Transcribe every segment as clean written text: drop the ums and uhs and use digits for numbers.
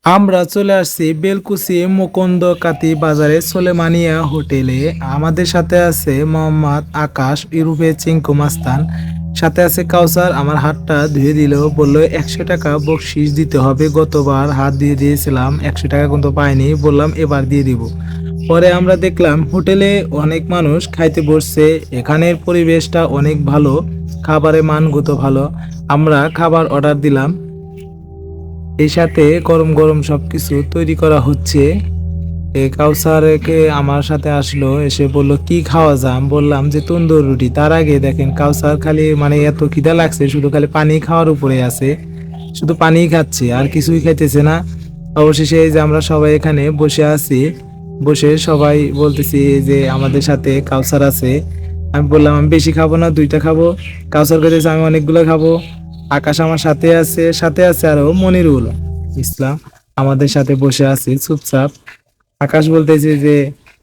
আমরা চলে আসছি বেলকুচি মুকুন্দ কাতি বাজারে সোলেমানিয়া হোটেলে। আমাদের সাথে আছে মোহাম্মদ আকাশ, ইউরোপে চিঙ্কু মাস্তান, সাথে আছে কাউসার। আমার হাতটা ধুয়ে দিল, বললো 100 টাকা বকশিস দিতে হবে। গতবার হাত দিয়ে দিয়েছিলাম, 100 টাকা কিন্তু পাইনি, বললাম এবার দিয়ে দিব। পরে আমরা দেখলাম হোটেলে অনেক মানুষ খাইতে বসছে। এখানের পরিবেশটা অনেক ভালো, খাবারের মানগত ভালো। আমরা খাবার অর্ডার দিলাম, এই সাথে গরম গরম সবকিছু তৈরি করা হচ্ছে। কাউসারকে আমার সাথে আসলো, এসে বলল কি খাওয়া যায়। আমি বললাম যে তন্দুর রুটি। তার আগে দেখেন কাউসার খালি মানে এত খিদা লাগছে, শুধু খালি পানি খাওয়ার উপরে আছে, শুধু পানিই খাচ্ছে আর কিছুই খাইতেছে না। অবশেষে এই যে আমরা সবাই এখানে বসে আছি, বসে সবাই বলতেছি যে আমাদের সাথে কাউসার আছে। আমি বললাম আমি বেশি খাবো না, 2টা খাবো। কাউসার কইতেছে আমি অনেকগুলো খাবো। আকাশ আমার সাথে আছে, সাথে আছে আরো মনিরুল ইসলাম আমাদের সাথে বসে আছে চুপচাপ। আকাশ বলতেছে যে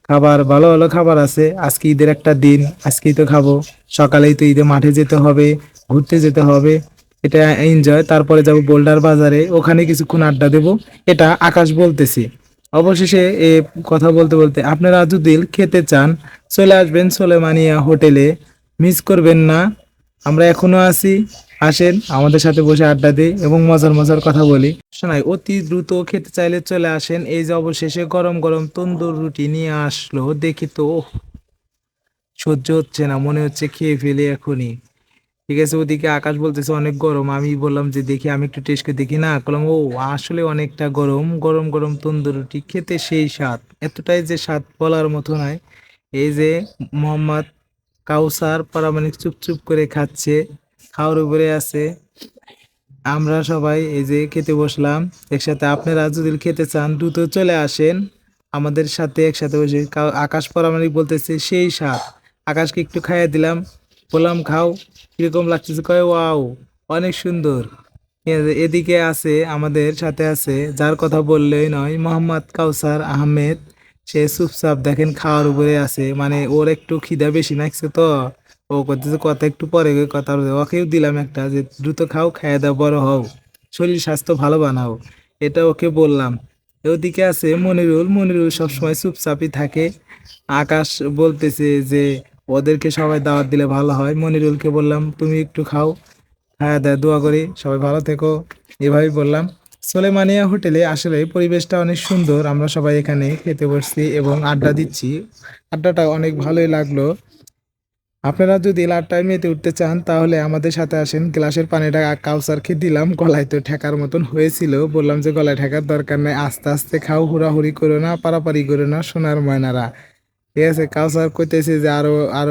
খাবার ভালো ভালো খাবার আছে, আজকে ঈদের একটা দিন, আজকেই তো খাবো। সকালেই তো ঈদে মাঠে যেতে হবে, ঘুরতে যেতে হবে, এটা এনজয়। তারপরে যাব বোল্ডার বাজারে, ওখানে কিছুক্ষণ আড্ডা দেব, এটা আকাশ বলতেছি। অবশেষে এ কথা বলতে বলতে আপনারা যদি খেতে চান চলে আসবেন সোলেমানিয়া হোটেলে, মিস করবেন না। আমরা এখনো আছি, আসেন আমাদের সাথে বসে আড্ডা দিই এবং মজার মজার কথা বলি। শোনাই অতি দ্রুত খেতে চাইলে চলে আসেন। এই যে অবশেষে গরম গরম তন্দুর রুটি নিয়ে আসলো, দেখি তো সহ্য হচ্ছে না, মনে হচ্ছে খেয়ে ফেলি এখনই। ঠিক আছে, ওদিকে আকাশ বলতেছে অনেক গরম। আমি বললাম যে দেখি, আমি একটু টেস্ট করে দেখি না, বললাম ও আসলে অনেকটা গরম। গরম গরম তন্দুর রুটি খেতে সেই স্বাদ, এতটাই যে স্বাদ বলার মতো নয়। এই যে মোহাম্মদ কাউসার পারামানিক চুপ করে খাচ্ছে, খাওয়ার উপরে আছে। আমরা সবাই এই যে খেতে বসলাম একসাথে। আপনারা যদি খেতে চান দ্রুত চলে আসেন আমাদের সাথে একসাথে বসে। আকাশ পারামানিক বলতেছে সেই স্বাদ। আকাশকে একটু খাইয়ে দিলাম, বললাম খাও, কিরকম লাগতেছে, কয় ওয়াও অনেক সুন্দর। এদিকে আছে আমাদের সাথে আছে, যার কথা বললেই নয়, মোহাম্মদ কাউসার আহমেদ। সে চুপচাপ দেখেন খাওয়ার উপরে আছে, মানে ওর একটু খিদা বেশি লাগছে তো, ও করতেছে কথা একটু পরে কথা বলবে। ওকেও দিলাম একটা যে দ্রুত খাও, খাইয়ে দাও, বড় হও, শরীর স্বাস্থ্য ভালো বানাও, এটা ওকে বললাম। ওদিকে আছে মনিরুল। মনিরুল সবসময় চুপচাপই থাকে। আকাশ বলতেছে যে ওদেরকে সবাই দাওয়াত দিলে ভালো হয়। মনিরুলকে বললাম তুমি একটু খাও, হ্যাঁ দা দোয়া করি সবাই ভালো থেকো, এভাবেই বললাম। সোলেমানিয়া হোটেলে আসলে পরিবেশটা অনেক সুন্দর। আমরা সবাই এখানে খেতে বসছি এবং আড্ডা দিচ্ছি, আড্ডাটা অনেক ভালোই লাগলো। আপনারা যদি লাট্টায় মেতে উঠতে চান তাহলে আমাদের সাথে আসেন। গ্লাসের পানিটা কাউসারকে দিলাম, গলায় তো ঠেকার মতন হয়েছিল, বললাম যে গলায় ঠেকার দরকার নেই, আস্তে আস্তে খাও, হুড়াহুড়ি করো না, পারাপারি করো না সোনার ময়নারা। ঠিক আছে, কাউসার কইতেছে যে আরো আরো